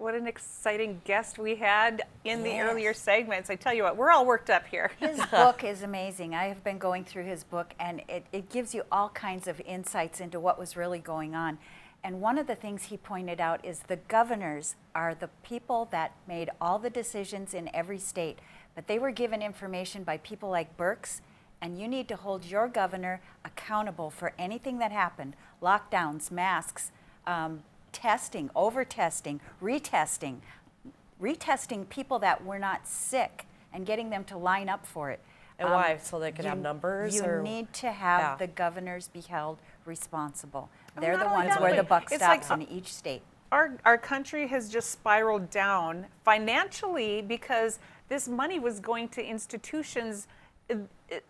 what an exciting guest we had in the earlier segments. I tell you what, we're all worked up here. His book is amazing. I have been going through his book, and it gives you all kinds of insights into what was really going on. And one of the things he pointed out is the governors are the people that made all the decisions in every state, but they were given information by people like Birx, and you need to hold your governor accountable for anything that happened, lockdowns, masks, testing, over-testing, retesting people that were not sick and getting them to line up for it. And why? So they could have numbers? You need to have the governors be held responsible. They're the not only ones that, where the but buck it's stops like, in each state. Our country has just spiraled down financially because this money was going to institutions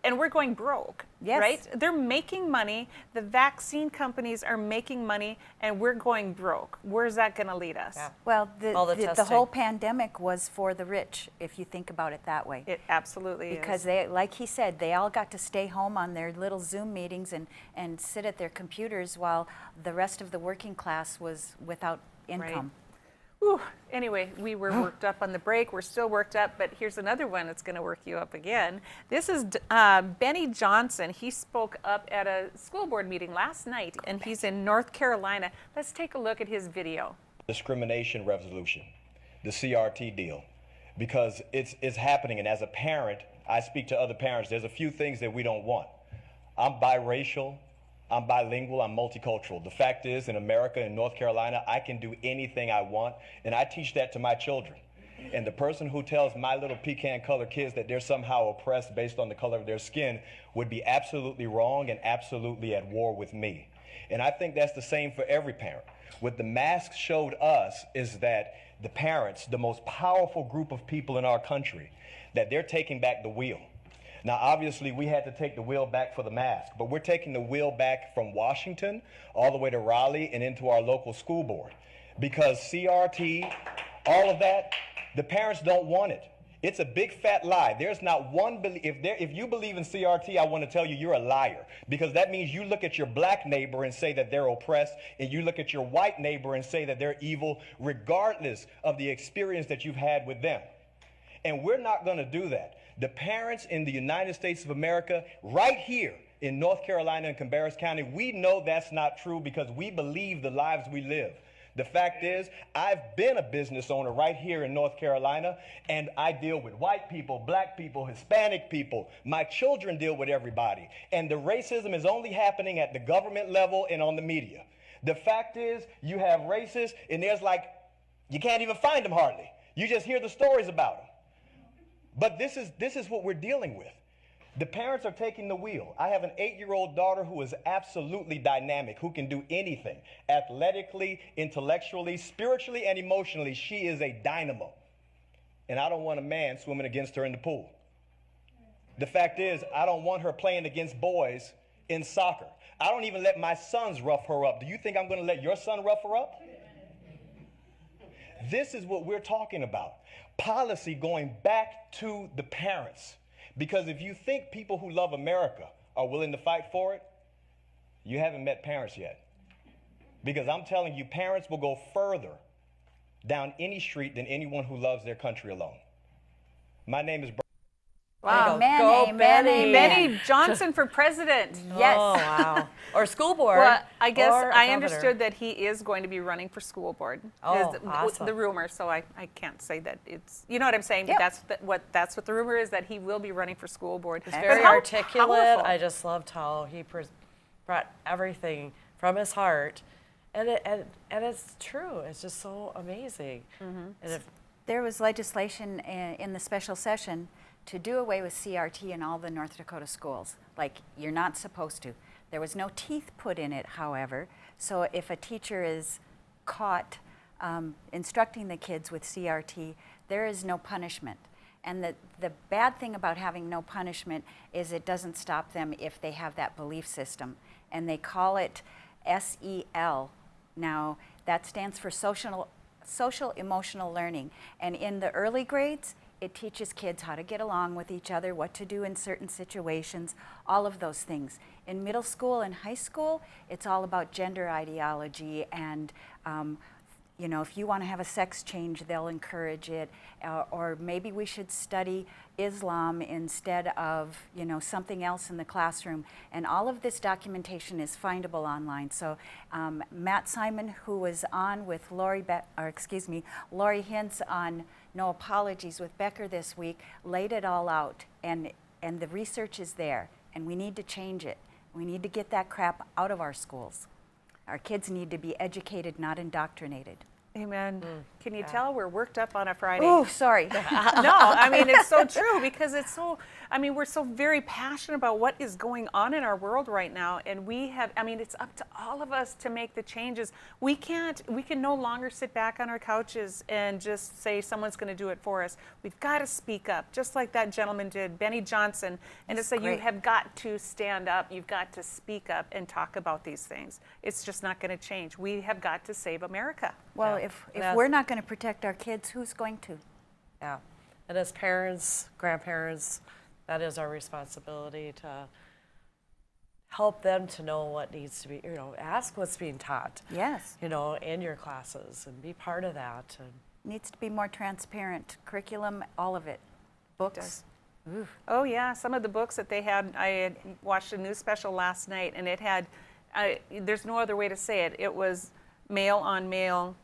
and we're going broke, Yes. right? They're making money, the vaccine companies are making money, and we're going broke. Where's that going to lead us? Yeah. Well, the whole testing. pandemic was for the rich, if you think about it that way. It absolutely Because is. they, like he said, they all got to stay home on their little Zoom meetings and sit at their computers while the rest of the working class was without income. Whew. Anyway, we were worked up on the break. We're still worked up, but here's another one that's going to work you up again. This is Benny Johnson. He spoke up at a school board meeting last night, and he's in North Carolina. Let's take a look at his video. Discrimination resolution, the CRT deal, because it's happening. And as a parent, I speak to other parents. There's a few things that we don't want. I'm biracial. I'm bilingual, I'm multicultural. The fact is, in America, in North Carolina, I can do anything I want, and I teach that to my children. And the person who tells my little pecan-colored kids that they're somehow oppressed based on the color of their skin would be absolutely wrong and absolutely at war with me. And I think that's the same for every parent. What the masks showed us is that the parents, the most powerful group of people in our country, that they're taking back the wheel. Now, obviously, we had to take the wheel back for the mask, but we're taking the wheel back from Washington all the way to Raleigh and into our local school board. Because CRT, all of that, the parents don't want it. It's a big fat lie. There's not one, if you believe in CRT, I want to tell you you're a liar. Because that means you look at your black neighbor and say that they're oppressed, and you look at your white neighbor and say that they're evil, regardless of the experience that you've had with them. And we're not going to do that. The parents in the United States of America, right here in North Carolina and Cabarrus County, we know that's not true because we believe the lives we live. The fact is, I've been a business owner right here in North Carolina, and I deal with white people, black people, Hispanic people. My children deal with everybody. And the racism is only happening at the government level and on the media. The fact is, you have racists, and there's like, you can't even find them hardly. You just hear the stories about them. But this is what we're dealing with. The parents are taking the wheel. I have an 8-year-old daughter who is absolutely dynamic, who can do anything. Athletically, intellectually, spiritually, and emotionally, she is a dynamo. And I don't want a man swimming against her in the pool. The fact is, I don't want her playing against boys in soccer. I don't even let my sons rough her up. Do you think I'm going to let your son rough her up? This is what we're talking about. Policy going back to the parents. Because if you think people who love America are willing to fight for it, you haven't met parents yet. Because I'm telling you, parents will go further down any street than anyone who loves their country alone. My name is Wow. Amen, Go, amen, Benny. amen. Benny Johnson for president. Yes. Oh, wow. Or school board. Well, I guess or a I governor. understood that he is going to be running for school board. Oh, Is awesome. the rumor, so I can't say that it's, you know what I'm saying? Yep. But that's what the rumor is, that he will be running for school board. He's But very how articulate. powerful. I just loved how he brought everything from his heart. And it's true. It's just so amazing. Mm-hmm. And if, There was legislation in the special session to do away with CRT in all the North Dakota schools. Like, you're not supposed to. There was no teeth put in it, however, so if a teacher is caught instructing the kids with CRT, there is no punishment. And the bad thing about having no punishment is it doesn't stop them if they have that belief system. And they call it SEL. Now, that stands for social emotional learning. And in the early grades, it teaches kids how to get along with each other, what to do in certain situations, all of those things. In middle school and high school, it's all about gender ideology and you know, if you want to have a sex change, they'll encourage it. Or maybe we should study Islam instead of, you know, something else in the classroom. And all of this documentation is findable online. So Matt Simon, who was on with Lori Hintz on No Apologies with Becker this week, laid it all out. And the research is there. And we need to change it. We need to get that crap out of our schools. Our kids need to be educated, not indoctrinated. Amen. Can you tell we're worked up on a Friday? Oh, sorry. No, I mean, it's so true because it's so, I mean, we're so very passionate about what is going on in our world right now. And we have, I mean, it's up to all of us to make the changes. We can no longer sit back on our couches and just say someone's going to do it for us. We've got to speak up, just like that gentleman did, Benny Johnson. And That's it's like you great. have got to stand up. You've got to speak up and talk about these things. It's just not going to change. We have got to save America. Well, Yeah. if That's- we're not going to protect our kids, who's going to? Yeah. And as parents, grandparents, that is our responsibility to help them to know what needs to be, you know, ask what's being taught, Yes. you know, in your classes and be part of that. And Needs to be more transparent. Curriculum, all of it. Books. Oof. Oh yeah, some of the books that they had, I had watched a news special last night and it had, there's no other way to say it, it was male on male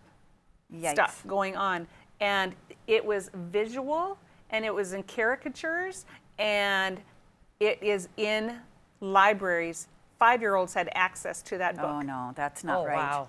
Yikes. stuff going on. And it was visual and it was in caricatures and it is in libraries. 5-year-olds had access to that book. Oh, no, that's not oh, right. wow.